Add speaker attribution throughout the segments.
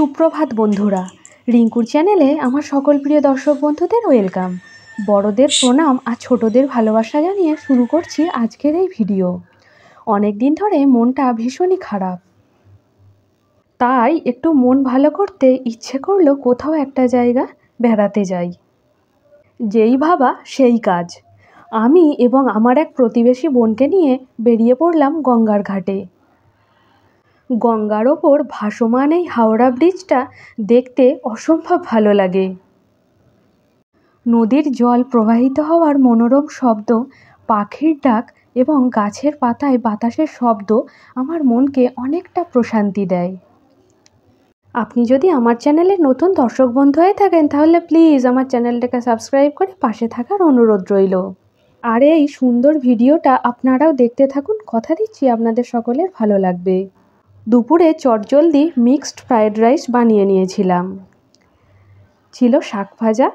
Speaker 1: সুপ্রভাত বন্ধুরা, রিঙ্কুর চ্যানেলে আমার সকল প্রিয় দর্শক বন্ধুদের ওয়েলকাম। বড়দের প্রণাম আর ছোটদের ভালোবাসা জানিয়ে শুরু করছি আজকের এই ভিডিও। অনেক দিন ধরে মনটা ভীষণই খারাপ, তাই একটু মন ভালো করতে ইচ্ছে করলো কোথাও একটা জায়গা বেড়াতে যাই। যেই ভাবা সেই কাজ। আমি এবং আমার এক প্রতিবেশী বোনকে নিয়ে বেরিয়ে পড়লাম গঙ্গার ঘাটে। গঙ্গার ওপর ভাসমান এই হাওড়া ব্রিজটা দেখতে অসম্ভব ভালো লাগে। নদীর জল প্রবাহিত হওয়ার মনোরম শব্দ, পাখির ডাক এবং গাছের পাতায় বাতাসের শব্দ আমার মনকে অনেকটা প্রশান্তি দেয়। আপনি যদি আমার চ্যানেলের নতুন দর্শক বন্ধু হয়ে থাকেন তাহলে প্লিজ আমার চ্যানেলটাকে সাবস্ক্রাইব করে পাশে থাকার অনুরোধ রইল। আর এই সুন্দর ভিডিওটা আপনারাও দেখতে থাকুন, কথা দিচ্ছি আপনাদের সকলের ভালো লাগবে। দুপুরে চটজলদি মিক্সড ফ্রায়েড রাইস বানিয়ে নিয়েছিলাম। ছিল শাক ভাজা,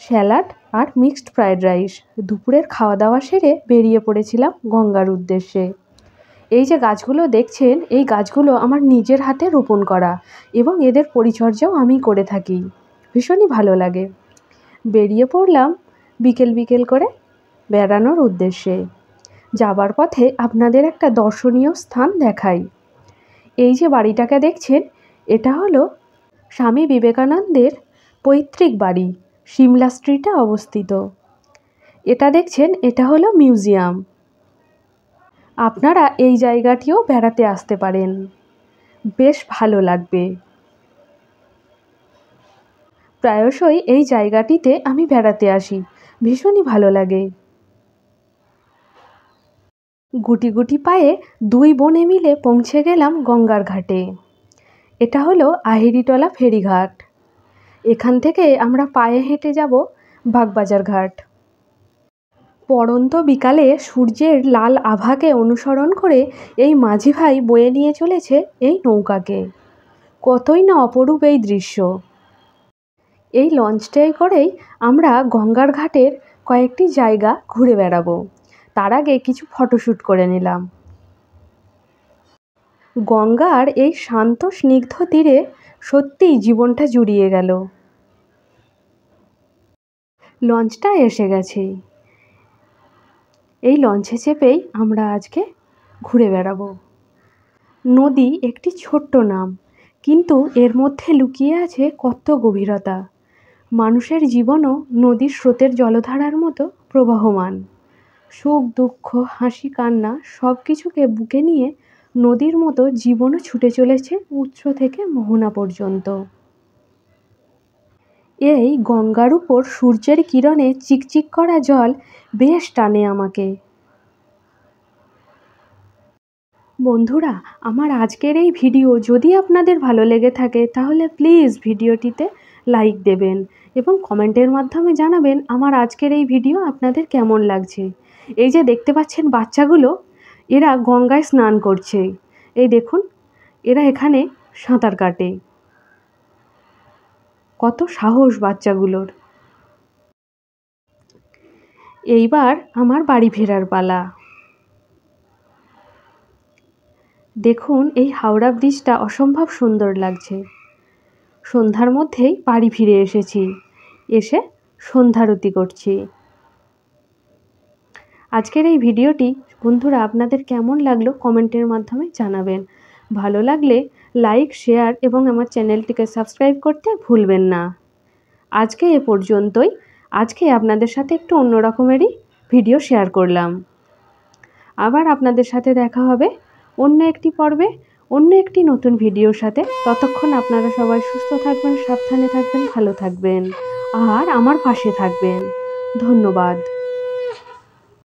Speaker 1: স্যালাড আর মিক্সড ফ্রায়েড রাইস। দুপুরের খাওয়া দাওয়া সেরে বেরিয়ে পড়েছিলাম গঙ্গার উদ্দেশ্যে। এই যে গাছগুলো দেখছেন, এই গাছগুলো আমার নিজের হাতে রোপণ করা এবং এদের পরিচর্যাও আমি করে থাকি। ভীষণই ভালো লাগে। বেরিয়ে পড়লাম বিকেল বিকেল করে বেড়ানোর উদ্দেশ্যে। যাবার পথে আপনাদের একটা দর্শনীয় স্থান দেখাই। এই যে বাড়িটাকে দেখছেন, এটা হলো স্বামী বিবেকানন্দের পৈতৃক বাড়ি, সিমলা স্ট্রিটে অবস্থিত। এটা দেখছেন, এটা হলো মিউজিয়াম। আপনারা এই জায়গাটিও বেড়াতে আসতে পারেন, বেশ ভালো লাগবে। প্রায়শই এই জায়গাটিতে আমি বেড়াতে আসি, ভীষণই ভালো লাগে। গুটি গুটি পায়ে দুই বোনে মিলে পৌঁছে গেলাম গঙ্গার ঘাটে। এটা হলো আহিরিটলা ফেরিঘাট। এখান থেকে আমরা পায়ে হেঁটে যাব বাগবাজার ঘাট। পড়ন্ত বিকালে সূর্যের লাল আভাকে অনুসরণ করে এই মাঝি ভাই বয়ে নিয়ে চলেছে এই নৌকাকে। কতই না অপরূপ এই দৃশ্য। এই লঞ্চটায় করেই আমরা গঙ্গার ঘাটের কয়েকটি জায়গা ঘুরে বেড়াবো। তার আগে কিছু ফটোশ্যুট করে নিলাম। গঙ্গার এই শান্ত স্নিগ্ধ তীরে সত্যিই জীবনটা জুড়িয়ে গেল। লঞ্চটা এসে গেছে। এই লঞ্চে চেপেই আমরা আজকে ঘুরে বেড়াবো। নদী একটি ছোট্ট নাম, কিন্তু এর মধ্যে লুকিয়ে আছে কত গভীরতা। মানুষের জীবনও নদীর স্রোতের জলধারার মতো প্রবাহমান। সুখ দুঃখ, হাসি কান্না সব কিছুকে বুকে নিয়ে নদীর মতো জীবনও ছুটে চলেছে উৎস থেকে মোহনা পর্যন্ত। এই গঙ্গার উপর সূর্যের কিরণে চিকচিক করা জল বেশ টানে আমাকে। বন্ধুরা, আমার আজকের এই ভিডিও যদি আপনাদের ভালো লেগে থাকে তাহলে প্লিজ ভিডিওটিতে লাইক দেবেন এবং কমেন্টের মাধ্যমে জানাবেন আমার আজকের এই ভিডিও আপনাদের কেমন লাগছে। এই যে দেখতে পাচ্ছেন বাচ্চাগুলো, এরা গঙ্গায় স্নান করছে। এই দেখুন, এরা এখানে সাঁতার কাটে। কত সাহস বাচ্চাগুলোর। এইবার আমার বাড়ি ফেরার পালা। দেখুন, এই হাওড়া ব্রিজটা অসম্ভব সুন্দর লাগছে। সন্ধ্যার মধ্যেই বাড়ি ফিরে এসেছি, এসে সন্ধ্যারতি করছি। আজকের এই ভিডিওটি বন্ধুরা আপনাদের কেমন লাগলো কমেন্টের মাধ্যমে জানাবেন। ভালো লাগলে লাইক, শেয়ার এবং আমার চ্যানেলটিকে সাবস্ক্রাইব করতে ভুলবেন না। আজকে এ পর্যন্তই। আজকে আপনাদের সাথে একটু অন্য রকমেরই ভিডিও শেয়ার করলাম। আবার আপনাদের সাথে দেখা হবে অন্য একটি পর্বে, অন্য একটি নতুন ভিডিওর সাথে। ততক্ষণ আপনারা সবাই সুস্থ থাকবেন, সাবধানে থাকবেন, ভালো থাকবেন আর আমার পাশে থাকবেন। ধন্যবাদ।